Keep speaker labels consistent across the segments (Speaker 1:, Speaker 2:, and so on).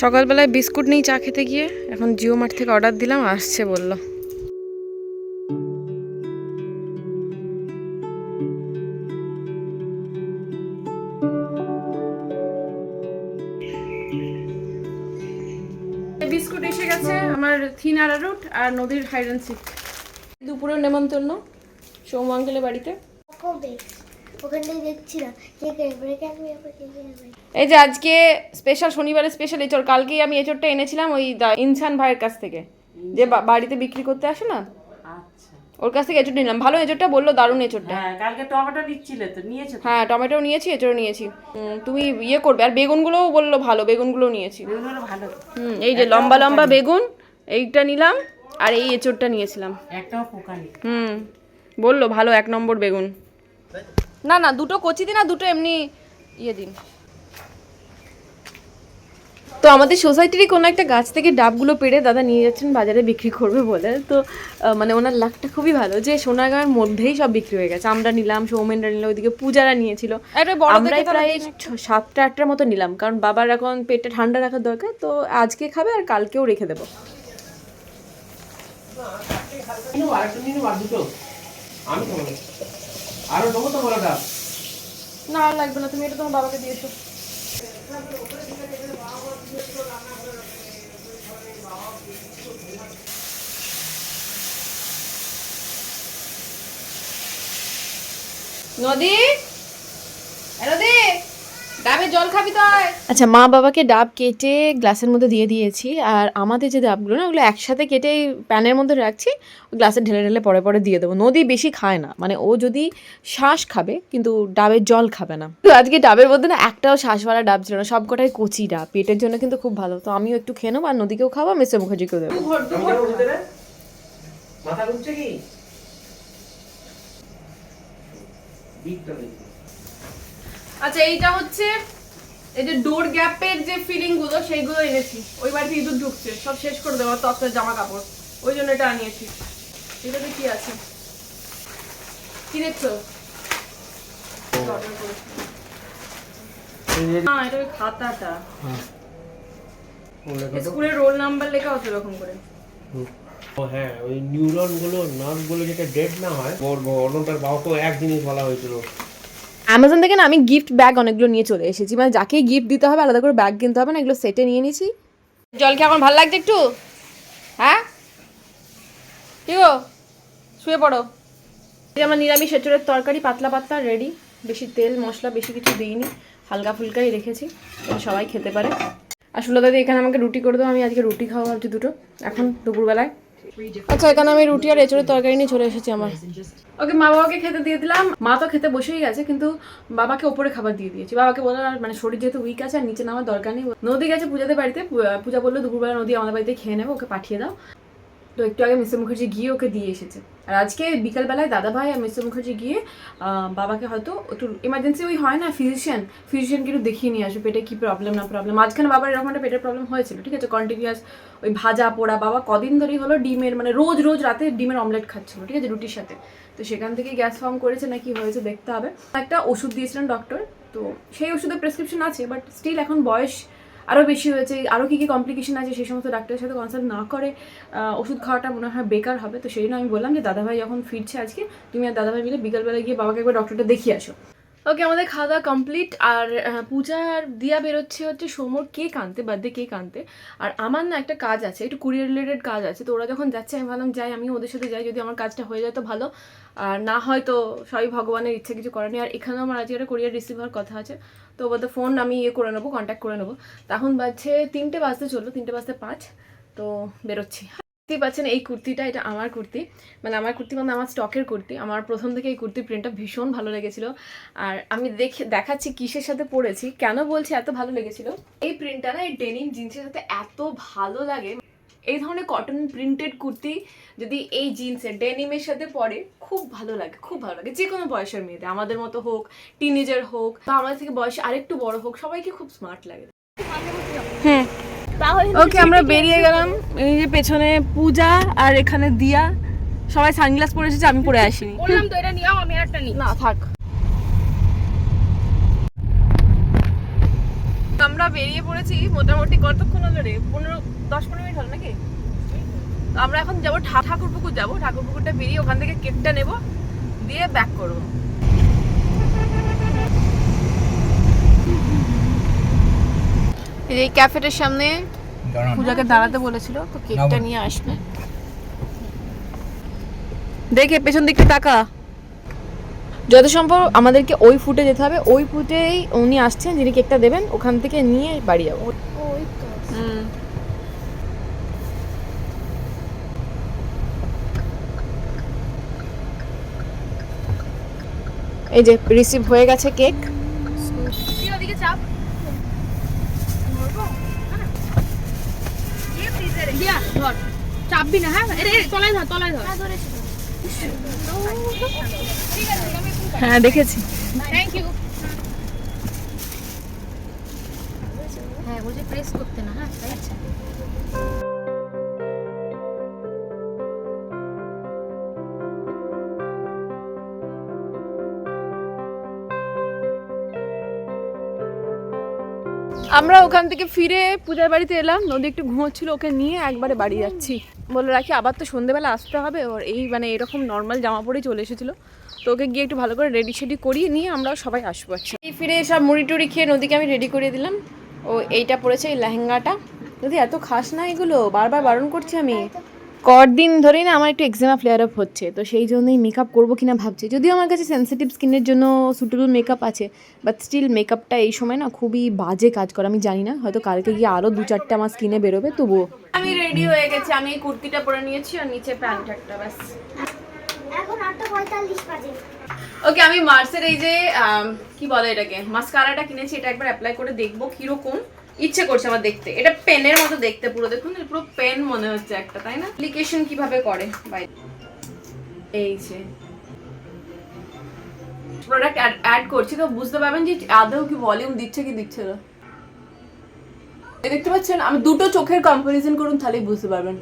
Speaker 1: সকালবেলায় বিস্কুট নেই চা খেতে গিয়ে, এখন জিও মার্ট থেকে অর্ডার দিলাম, আসছে বললো। বিস্কুট এসে গেছে, আমার থিন আরারুট আর নদীর হাইড অ্যান্ড সিক। দুপুরের নেমন্তন্ন সৌম আঙ্কেলের বাড়িতে। এই যে আজকে স্পেশাল, শনিবারে স্পেশাল এঁচড়। কালকেই আমি এঁচড়টা এনেছিলাম ওই ইনসান ভাইয়ের কাছ থেকে, যে বাড়িতে বিক্রি করতে আসে না, ওর কাছ থেকে এঁচড়টা নিলাম। ভালো এঁচড়টা, বললো দারুণ এঁচড়টা।
Speaker 2: কালকে টমেটো নিচ্ছিলে তো, নিয়েছো?
Speaker 1: হ্যাঁ, টমেটো নিয়েছি, এঁচড়ও নিয়েছি। তুমি ইয়ে করবে। আর বেগুনগুলোও বললো ভালো, বেগুনগুলোও নিয়েছি।
Speaker 2: ভালো।
Speaker 1: এই যে লম্বা লম্বা বেগুন, এইটা নিলাম, আর এই এঁচড়টা নিয়েছিলাম।
Speaker 2: একটাও পোকা নেই।
Speaker 1: বললো ভালো, 1 নম্বর বেগুন। না না, দুটো কচি দিন আর দুটো এমনি ইয়ে দিন। তো আমাদের সোসাইটিরই কোনো একটা গাছ থেকে ডাবগুলো পেড়ে দাদা নিয়ে যাচ্ছেন বাজারে বিক্রি করবে বলে। তো মানে ওনার লাকটা খুবই ভালো যে সোনাগাঁর মধ্যেই সব বিক্রি হয়ে গেছে। আমরা নিলাম, সৌমেনরা নিল, ওইদিকে পূজারা নিয়েছিল। আমরা প্রায় 7টা 8টার মতো নিলাম, কারণ বাবার এখন পেটটা ঠান্ডা রাখার দরকার। তো আজকে খাবে আর কালকেও রেখে দেবো। না আর লাগবে না, তুমি এটা তোমার বাবাকে দিয়েছো। নদী, নদী, ডাবের জল খাবি তো? আচ্ছা, মা বাবাকে ডাব কেটে গ্লাসের মধ্যে দিয়ে দিয়েছি। আর আমাদের যে ডাবগুলো না, ওগুলো একসাথে কেটে প্যানের মধ্যে রাখছি, গ্লাসে ঢেলে ঢেলে পরে পরে দিয়ে দেবো। নদী বেশি খায় না, মানে ও যদি শ্বাস খাবে কিন্তু ডাবের জল খাবে না। তো আজকে ডাবের মধ্যে না একটাও শ্বাসওয়ালা ডাব ছিল না, সব কটাই কচি ডাব, পেটের জন্য কিন্তু খুব ভালো। তো আমিও একটু খেয়ে নেবো, আর নদীকেও খাবো, মিস্টার মুখার্জিকেও দেবো।
Speaker 2: মাথা ঘুরছে কি?
Speaker 1: আচ্ছা, এইটা হচ্ছে এই যে ডোর গ্যাপের যে ফিলিং গুলো, সেইগুলো এনেছি। ওই বাড়িতে ইঁদুর ঢুকছে, সব শেষ করে দেবো তত্ত্বের জামা কাপড়, ওই জন্য এটা আনিয়েছি। এটাতে কি আছে কি দেখছো? না, এটা ওই খাতাটা, স্কুলের রোল নাম্বার লেখা হতো এরকম করে।
Speaker 3: ও হ্যাঁ, ওই নিউরন গুলো, নার্ভ গুলো যেটা ডেড না হয়, অনন্তার বাবাকেও এক জিনিস বলা হয়েছিল।
Speaker 1: অ্যামাজন থেকে না আমি গিফট ব্যাগ অনেকগুলো নিয়ে চলে এসেছি, মানে যাকেই গিফট দিতে হবে আলাদা করে ব্যাগ কিনতে হবে না, এগুলো সেটে নিয়ে নিয়েছি। জল খেয়ে এখন ভালো লাগছে একটু? হ্যাঁ, কি গো, শুয়ে পড়ো। এই যে আমার নিরামিষ এঁচড়ের তরকারি, পাতলা পাতলা রেডি, বেশি তেল মশলা বেশি কিছু দিইনি, হালকা ফুলকাই রেখেছি, সবাই খেতে পারে। আর সুলতাদি এখানে আমাকে রুটি করে দেবো, আমি আজকে রুটি খাওয়া ভাবছি দুটো এখন দুপুরবেলায়। আচ্ছা, এখানে আমি রুটি আর এঁচড়ের তরকারি নিয়ে চলে এসেছি আমার। ওকে, মা বাবাকে খেতে দিয়ে দিলাম। মা তো খেতে বসেই গেছে, কিন্তু বাবাকে ওপরে খাবার দিয়ে দিয়েছি। বাবাকে বললাম আর মানে শরীর যেহেতু উইক আছে, আর নিচে নামার দরকার নেই। নদী গেছে পূজাদের বাড়িতে, পূজা বললো দুপুরবেলা নদী আমাদের বাড়িতে খেয়ে নেবে, ওকে পাঠিয়ে দাও। তো একটু আগে মিস্টার মুখার্জি গিয়ে ওকে দিয়ে এসেছে। আর আজকে বিকালবেলায় দাদাভাই আর মিস্টার মুখার্জি গিয়ে বাবাকে হয়তো একটু এমার্জেন্সি, ওই হয় না ফিজিশিয়ানকে একটু দেখিয়ে নিয়ে আসবে, পেটে কী প্রবলেম না প্রবলেম। মাঝখানে বাবার এরকম একটা পেটের প্রবলেম হয়েছিল, ঠিক আছে, কন্টিনিউয়াস ওই ভাজা পোড়া। বাবা কদিন ধরেই হলো ডিমের, মানে রোজ রোজ রাতে ডিমের অমলেট খাচ্ছিল, ঠিক আছে, রুটির সাথে। তো সেখান থেকে গ্যাস ফর্ম করেছে না কি হয়েছে দেখতে হবে। একটা ওষুধ দিয়েছিলেন ডক্টর, তো সেই ওষুধের প্রেসক্রিপশন আছে, বাট স্টিল এখন বয়স আরও বেশি হয়েছে, আরও কী কী কমপ্লিকেশন আছে সেই সমস্ত ডাক্তারের সাথে কনসাল্ট না করে ওষুধ খাওয়াটা মনে হয় বেকার হবে। তো সেই জন্য আমি বললাম যে দাদাভাই যখন ফিরছে আজকে, তুমি আর দাদাভাই মিলে বিকালবেলায় গিয়ে বাবাকে একবার ডক্টরটা দেখিয়ে আসো। ওকে, আমাদের খাওয়া দাওয়া কমপ্লিট। আর পূজা আর দিয়া বেরোচ্ছে হচ্ছে সোমর কেক আনতে, বার্থডে কেক আনতে। আর আমার না একটা কাজ আছে, একটু কুরিয়ার রিলেটেড কাজ আছে। তো ওরা যখন যাচ্ছে আমি ভাবলাম যাই, আমি ওদের সাথে যাই, যদি আমার কাজটা হয়ে যায় তো ভালো, আর না হয় তো সবই ভগবানের ইচ্ছা, কিছু করার নেই। আর এখানেও আমার আজকে একটা কুরিয়ার রিসিভ হওয়ার কথা আছে, তো ওদের ফোন আমি করে নেবো, কন্ট্যাক্ট করে নেবো। তখন বাজছে 3টে বাজতে চললো, 3টে বাজতে 5, তো বেরোচ্ছি। দেখতেই পাচ্ছেন এই কুর্তিটা, এটা আমার কুর্তি, মানে আমার কুর্তি মানে আমার স্টকের কুর্তি। আমার প্রথম থেকে এই কুর্তির প্রিন্টটা ভীষণ ভালো লেগেছিলো। আর আমি দেখাচ্ছি কিসের সাথে পরেছি, কেন বলছি এত ভালো লেগেছিলো। এই প্রিন্টটা না এই ডেনিম জিন্সের সাথে এত ভালো লাগে। এই ধরনের কটন প্রিন্টেড কুর্তি যদি এই জিন্সের ডেনিমের সাথে পরে খুব ভালো লাগে, খুব ভালো লাগে। যে কোনো বয়সের মেয়েদের, আমাদের মতো হোক, টিনেজার হোক, বা আমাদের থেকে বয়সে আরেকটু বড় হোক, সবাইকে খুব স্মার্ট লাগে। হ্যাঁ, ওকে, আমরা বেরিয়ে গেলাম। এই যে পেছনে পূজা আর এখানে দিয়া, সবাই সানগ্লাস পরে এসেছে, আমি পরে আসিনি।
Speaker 4: বললাম তো এটা নিও, আমি একটা নিই।
Speaker 1: না থাক। আমরা আমরা বেরিয়ে পড়েছি মোটামুটি কতক্ষণ হলো রে 10-15 মিনিট হলো নাকি? তো আমরা এখন যাবো ঠাকুরপুকুর যাবো। ঠাকুরপুকুরটা বেরিয়ে ওখান থেকে কেকটা নেব, দিয়ে ব্যাক করবো। এই ক্যাফেটার সামনে পূজাকে দাঁড়াতে বলেছিল, তো কেকটা নিয়ে আসবে। দেখে পেছন দিকটা তাকা। যত সম্ভব আমাদেরকে ওই ফুটে যেতে হবে, ওই ফুটেই উনি আসছেন যিনি কেকটা দেবেন, ওখান থেকে নিয়ে বাড়ি যাবো। এই যে রিসিভ হয়ে গেছে কেক। চাপবি না, হ্যাঁ তলায় ধর, তলায় ধর। হ্যাঁ দেখেছি। Thank you.
Speaker 4: হ্যাঁ ওই যে প্রেস করতে না, হ্যাঁ আচ্ছা।
Speaker 1: আমরা ওখান থেকে ফিরে পূজার বাড়িতে এলাম। নদী একটু ঘুমোচ্ছিল, ওকে নিয়ে একবারে বাড়ি যাচ্ছি। বলে রাখি আবার তো সন্ধ্যেবেলা আসতে হবে, ওর এই মানে এরকম নর্মাল জামা পরেই চলে এসেছিলো। তো ওকে গিয়ে একটু ভালো করে রেডি শেডি করিয়ে নিয়ে আমরা সবাই আসবো। আচ্ছা এই ফিরে সব মুড়ি টুড়ি খেয়ে নদীকে আমি রেডি করিয়ে দিলাম। ও এইটা পরেছে, এই লেহেঙ্গাটা। যদি এত খাস না এগুলো, বারবার বারণ করছি আমি। কদিন ধরেই না আমার একটু এক্সেমা ফ্লেয়ার আপ হচ্ছে, তো সেই জন্যই মেকআপ করবো কিনা ভাবছি। যদিও আমার কাছে সেন্সিটিভ স্কিনের জন্য সুটেবল মেকআপ আছে, বাট স্টিল মেকআপটা এই সময় না খুবই বাজে কাজ করে। আমি জানি না, হয়তো কালকে গিয়ে আরও 2-4টা আমার স্কিনে বেরোবে, তবুও। আমি রেডি হয়ে গেছি। আমি এই কুর্তিটা পরে নিয়েছি আর নিচে প্যান্ট একটা, ব্যাস।
Speaker 4: এখন 8:45 বাজে।
Speaker 1: ওকে, আমি মার্সের এই যে কি বলে এটাকে, মাস্কারাটা কিনেছি। এটা একবার অ্যাপ্লাই করে দেখবো কিরকম। ইচ্ছে করছে আমার দেখতে, এটা পেনের মতো দেখতে পুরো। দেখুন পুরো পেন মনে হচ্ছে একটা, তাই না? অ্যাপ্লিকেশন কিভাবে করে বাই, এই যে প্রোডাক্ট অ্যাড করছি, তো বুঝতে পারবেন যে আদৌ কি ভলিউম দিচ্ছে কি দিচ্ছে না। দেখতে পাচ্ছেন, আমি দুটো চোখের কম্পারিজন করুন, তাহলেই বুঝতে পারবেন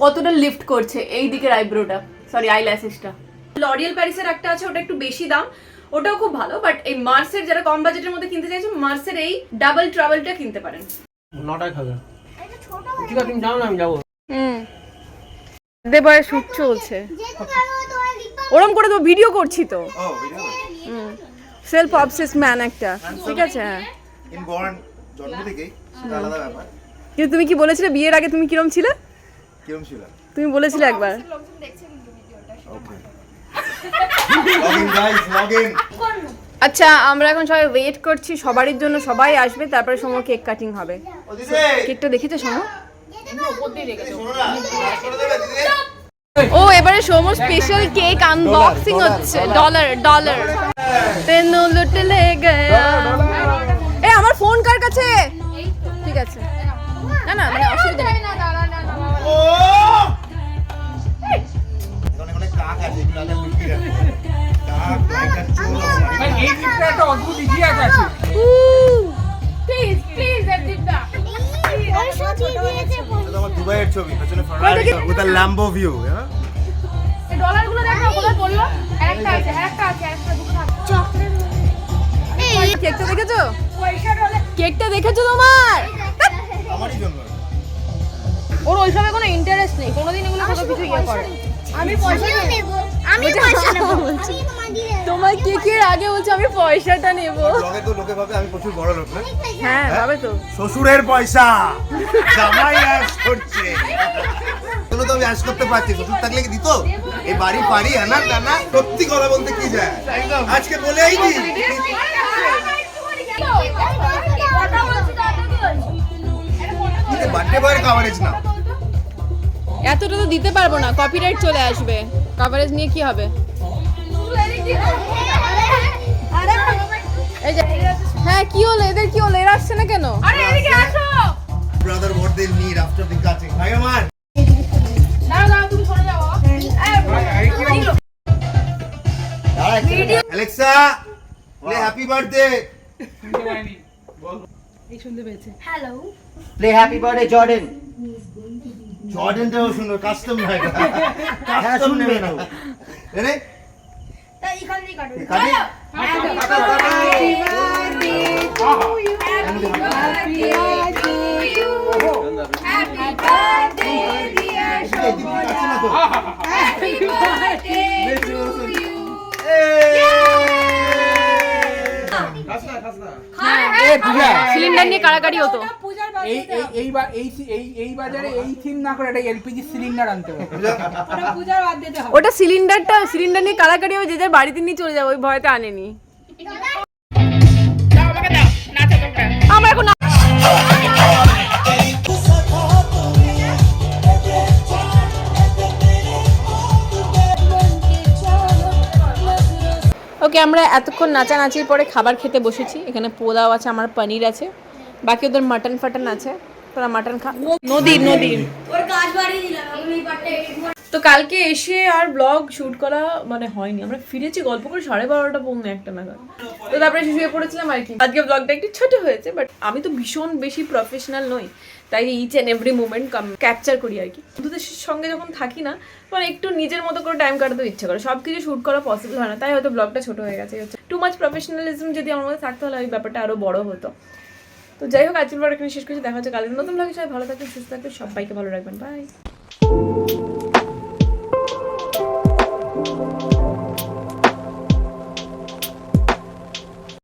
Speaker 1: কতটা লিফট করছে এই দিকের আইব্রোটা, সরি আইল্যাশেসটা। লরিয়াল প্যারিসের একটা আছে, ওটা একটু বেশি দাম, ওটাও খুব ভালো। বাট এই মার্সের যারা কম বাজেটের মধ্যে কিনতে চাইছো, মার্সের এই ডাবল ট্রাভেলটা কিনতে পারেন।
Speaker 3: 9টায় খাবে। ঠিক আছে তুমি যাও না, আমি যাবো।
Speaker 1: দেবয়ের শুট চলছে, ওরম করে তো ভিডিও করছি তো। সেলফ অবসেসড ম্যান একটা, ঠিক আছে। হ্যাঁ
Speaker 5: ইনবর্ন জন্ম থেকেই সেটা আলাদা ব্যাপার।
Speaker 1: কিন্তু তুমি কি বলেছিলে বিয়ের আগে তুমি কিরম ছিলে?
Speaker 5: কিরম ছিল?
Speaker 1: তুমি বলেছিলে একবার।
Speaker 5: Login guys, login.
Speaker 1: আচ্ছা আমরা এখন সবাই ওয়েট করছি সবারই জন্য, সবাই আসবে, তারপরে সময় কেক কাটিং হবে। কেকটা দেখেছো সময়? ও এবারে সময় স্পেশাল কেক আনবক্সিং হচ্ছে। ডলার তেনো লুটলে গয়া। এ আমার ফোন কার কাছে? ঠিক আছে, না না মানে অসুবিধা নেই।
Speaker 5: ও এখানে অনেক কাক আছে, এগুলো আগে লুকিয়ে রাখো। কাক লাইটার চোর
Speaker 3: ভাই এই দিকটা একটা অদ্ভুত ইতিহাস আছে।
Speaker 1: প্লিজ দীপদা।
Speaker 4: ওই ছবি দিয়েছে
Speaker 5: এটা আমার দুবাইয়ের ছবি, পেছনে ফারারি উইথ আ ল্যাম্বো ভিউ, হ্যাঁ।
Speaker 1: এই ডলারগুলো দেখো কোথায় পড়লো? একটা আছে, একটা দুটো থাকে।
Speaker 4: চকলেট।
Speaker 1: এই কেকটা দেখেছো? কেকটা দেখেছো তোমার?
Speaker 5: আমারই জন্য।
Speaker 1: ওর ওইসবে কোনো ইন্টারেস্ট নেই, কোনোদিন এগুলো কোনো কিছু ইয়ে করে।
Speaker 4: আমি পয়সা নেব, আমি পয়সা নেব। আমি তোমার দিয়ে
Speaker 1: তোমার কেকের আগে বলছে আমি পয়সাটা নেব।
Speaker 5: ব্লগে তো লোকে ভাবে আমি প্রচুর বড় লোক না।
Speaker 1: হ্যাঁ ভাবে তো।
Speaker 5: শ্বশুরের পয়সা জামাই অ্যাশ করছে। তোলো তো আমি অ্যাশ করতে পারছি, শ্বশুর থাকলে কি দিত? এই বাড়ি পারি না না, সত্যি কথা বলতে কি যায়, আজকে বলেই দি। বার্থডে বয়ের কভারেজ না,
Speaker 1: এতটা তো দিতে পারবো না, কপিরাইট চলে আসবে। কভারেজ নিয়ে কি হবে? এই যে হ্যাঁ কি হলো, এদের কি হলো, এরা আসছে না কেন? আরে এদিকে আসো।
Speaker 5: Brother what they need after the cutting. ভাই আমার
Speaker 1: দাঁড়াও তুমি সরে যাও।
Speaker 5: Alexa play happy birthday.
Speaker 1: এই শুনতে পেয়েছে।
Speaker 4: Hello.
Speaker 6: Play happy birthday Jordan.
Speaker 5: জর্ডেনটাও শুনো, কাস্টম না এটা,
Speaker 6: হ্যাঁ
Speaker 5: কাস্টম
Speaker 6: শুনবে
Speaker 5: নেবে
Speaker 6: না।
Speaker 5: না এনে
Speaker 4: তাই এখান থেকে কাটো।
Speaker 5: কাটি।
Speaker 4: হ্যাপি বার্থডে
Speaker 1: সিলিন্ডার নিয়ে কাড়াকাড়ি হতো।
Speaker 7: এই বাজারে এই থিম না করে একটা এলপিজি সিলিন্ডার আনতে হবে।
Speaker 1: ওটা সিলিন্ডার নিয়ে কাড়াকাড়ি হবে, যে যার বাড়িতে নিয়ে চলে যাবো, ওই ভয়তে আনেনি। আমরা এখন ওকে, আমরা এতক্ষণ নাচানাচির পরে খাবার খেতে বসেছি। এখানে পোলাও আছে, আমার পনির আছে, বাকি ওদের মাটন ফাটন আছে। তোরা মাটন খা। নদীর তো কালকে এসে আর ব্লগ শুট করা মানে হয়নি। আমরা ফিরেছি গল্প করে 12:30 পৌনে 1 নাগাদ। তো তারপরে শুয়ে পড়েছিলাম আর কি। আজকে ব্লগটা একটু ছোট হয়েছে, বাট আমি তো ভীষণ বেশি প্রফেশনাল নই, তাই each and every moment capture করি আর কি। বন্ধুদের সঙ্গে যখন থাকি না, তখন একটু নিজের মতো করে টাইম কাটাতে ইচ্ছে করে। সব কিছু শ্যুট করা পসিবল হয় না, তাই হয়তো ব্লগটা ছোট হয়ে গেছে। টু মাচ প্রফেশনালিজম যদি আমার মধ্যে থাকতে, হলে ওই ব্যাপারটা আরও বড় হতো। তো যাই হোক, আজকের ব্লগ এখানে শেষ করছি। দেখা হচ্ছে কালকে নতুন ব্লগে। সবাই ভালো থাকবেন, সুস্থ থাকবেন, সবাইকে ভালো রাখবেন। বাই।